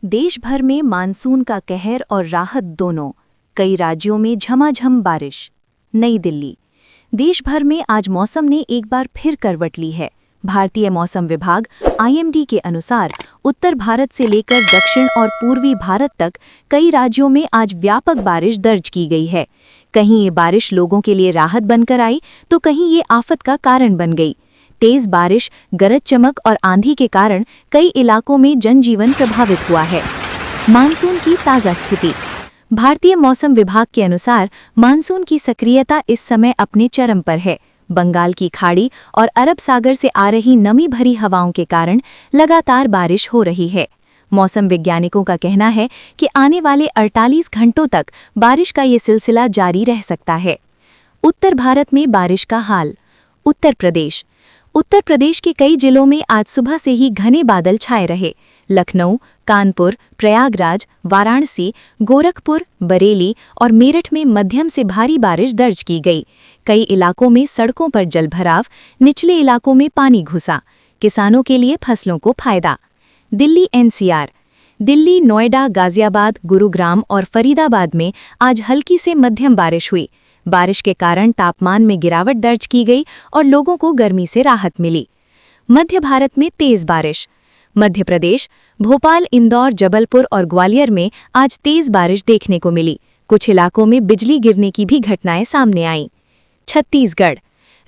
देश भर में मानसून का कहर और राहत दोनों। कई राज्यों में झमाझम बारिश। नई दिल्ली। देश भर में आज मौसम ने एक बार फिर करवट ली है। भारतीय मौसम विभाग (IMD) के अनुसार उत्तर भारत से लेकर दक्षिण और पूर्वी भारत तक कई राज्यों में आज व्यापक बारिश दर्ज की गई है। कहीं ये बारिश लोगों के लिए राहत बनकर आई तो कहीं ये आफत का कारण बन गई। तेज बारिश, गरज चमक और आंधी के कारण कई इलाकों में जनजीवन प्रभावित हुआ है। मानसून की ताज़ा स्थिति। भारतीय मौसम विभाग के अनुसार मानसून की सक्रियता इस समय अपने चरम पर है। बंगाल की खाड़ी और अरब सागर से आ रही नमी भरी हवाओं के कारण लगातार बारिश हो रही है। मौसम वैज्ञानिकों का कहना है कि आने वाले 48 घंटों तक बारिश का ये सिलसिला जारी रह सकता है। उत्तर भारत में बारिश का हाल। उत्तर प्रदेश के कई जिलों में आज सुबह से ही घने बादल छाए रहे। लखनऊ, कानपुर, प्रयागराज, वाराणसी, गोरखपुर, बरेली और मेरठ में मध्यम से भारी बारिश दर्ज की गई। कई इलाकों में सड़कों पर जलभराव, निचले इलाकों में पानी घुसा। किसानों के लिए फसलों को फायदा। दिल्ली NCR। दिल्ली, नोएडा, गाजियाबाद, गुरुग्राम और फरीदाबाद में आज हल्की से मध्यम बारिश हुई। बारिश के कारण तापमान में गिरावट दर्ज की गई और लोगों को गर्मी से राहत मिली। मध्य भारत में तेज बारिश। मध्य प्रदेश, भोपाल, इंदौर, जबलपुर और ग्वालियर में आज तेज बारिश देखने को मिली। कुछ इलाकों में बिजली गिरने की भी घटनाएं सामने आईं। छत्तीसगढ़।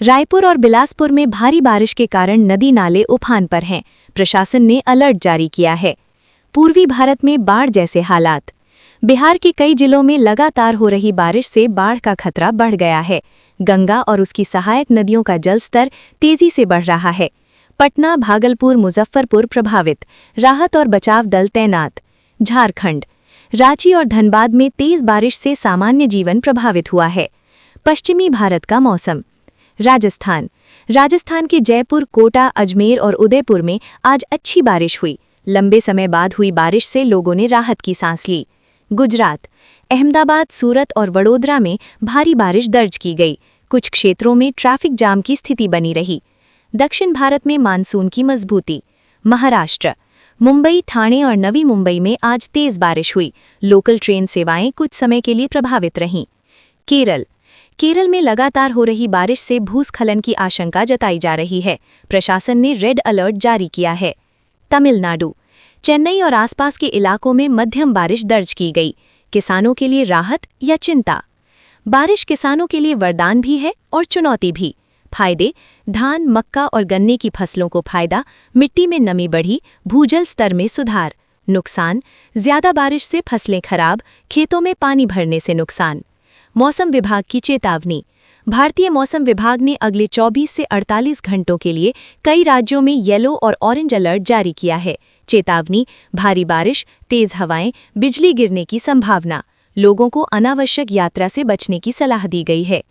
रायपुर और बिलासपुर में भारी बारिश के कारण नदी नाले उफान पर हैं। प्रशासन ने अलर्ट जारी किया है। पूर्वी भारत में बाढ़ जैसे हालात। बिहार के कई जिलों में लगातार हो रही बारिश से बाढ़ का खतरा बढ़ गया है। गंगा और उसकी सहायक नदियों का जलस्तर तेजी से बढ़ रहा है। पटना, भागलपुर, मुजफ्फरपुर प्रभावित, राहत और बचाव दल तैनात। झारखंड। रांची और धनबाद में तेज बारिश से सामान्य जीवन प्रभावित हुआ है। पश्चिमी भारत का मौसम। राजस्थान के जयपुर, कोटा, अजमेर और उदयपुर में आज अच्छी बारिश हुई। लंबे समय बाद हुई बारिश से लोगों ने राहत की सांस ली। गुजरात। अहमदाबाद, सूरत और वडोदरा में भारी बारिश दर्ज की गई। कुछ क्षेत्रों में ट्रैफिक जाम की स्थिति बनी रही। दक्षिण भारत में मानसून की मजबूती। महाराष्ट्र। मुंबई, ठाणे और नवी मुंबई में आज तेज बारिश हुई। लोकल ट्रेन सेवाएं कुछ समय के लिए प्रभावित रहीं। केरल में लगातार हो रही बारिश से भूस्खलन की आशंका जताई जा रही है। प्रशासन ने रेड अलर्ट जारी किया है। तमिलनाडु। चेन्नई और आसपास के इलाकों में मध्यम बारिश दर्ज की गई। किसानों के लिए राहत या चिंता। बारिश किसानों के लिए वरदान भी है और चुनौती भी। फायदे: धान, मक्का और गन्ने की फसलों को फायदा, मिट्टी में नमी बढ़ी, भूजल स्तर में सुधार। नुकसान: ज्यादा बारिश से फसलें खराब, खेतों में पानी भरने से नुकसान। मौसम विभाग की चेतावनी। भारतीय मौसम विभाग ने अगले 24 से 48 घंटों के लिए कई राज्यों में येलो और ऑरेंज अलर्ट जारी किया है। चेतावनी: भारी बारिश, तेज हवाएं, बिजली गिरने की संभावना। लोगों को अनावश्यक यात्रा से बचने की सलाह दी गई है।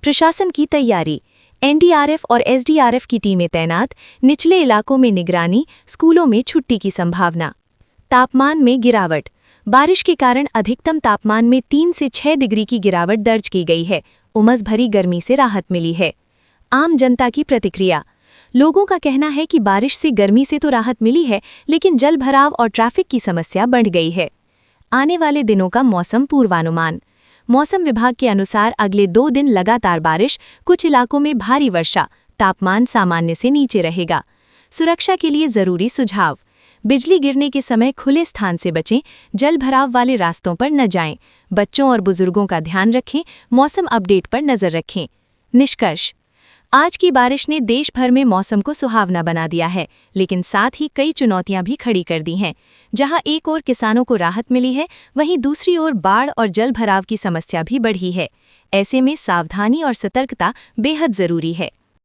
प्रशासन की तैयारी। NDRF और SDRF की टीमें तैनात, निचले इलाकों में निगरानी, स्कूलों में छुट्टी की संभावना। तापमान में गिरावट। बारिश के कारण अधिकतम तापमान में 3 से 6 डिग्री की गिरावट दर्ज की गई है। उमस भरी गर्मी से राहत मिली है। आम जनता की प्रतिक्रिया। लोगों का कहना है कि बारिश से गर्मी से तो राहत मिली है, लेकिन जलभराव और ट्रैफिक की समस्या बढ़ गई है। आने वाले दिनों का मौसम पूर्वानुमान। मौसम विभाग के अनुसार अगले 2 दिन लगातार बारिश, कुछ इलाकों में भारी वर्षा, तापमान सामान्य से नीचे रहेगा। सुरक्षा के लिए जरूरी सुझाव: बिजली गिरने के समय खुले स्थान से बचें, जलभराव वाले रास्तों पर न जाएं, बच्चों और बुजुर्गों का ध्यान रखें, मौसम अपडेट पर नजर रखें। निष्कर्ष: आज की बारिश ने देश भर में मौसम को सुहावना बना दिया है, लेकिन साथ ही कई चुनौतियां भी खड़ी कर दी हैं। जहां एक ओर किसानों को राहत मिली है, वहीं दूसरी ओर बाढ़ और जलभराव की समस्या भी बढ़ी है। ऐसे में सावधानी और सतर्कता बेहद जरूरी है।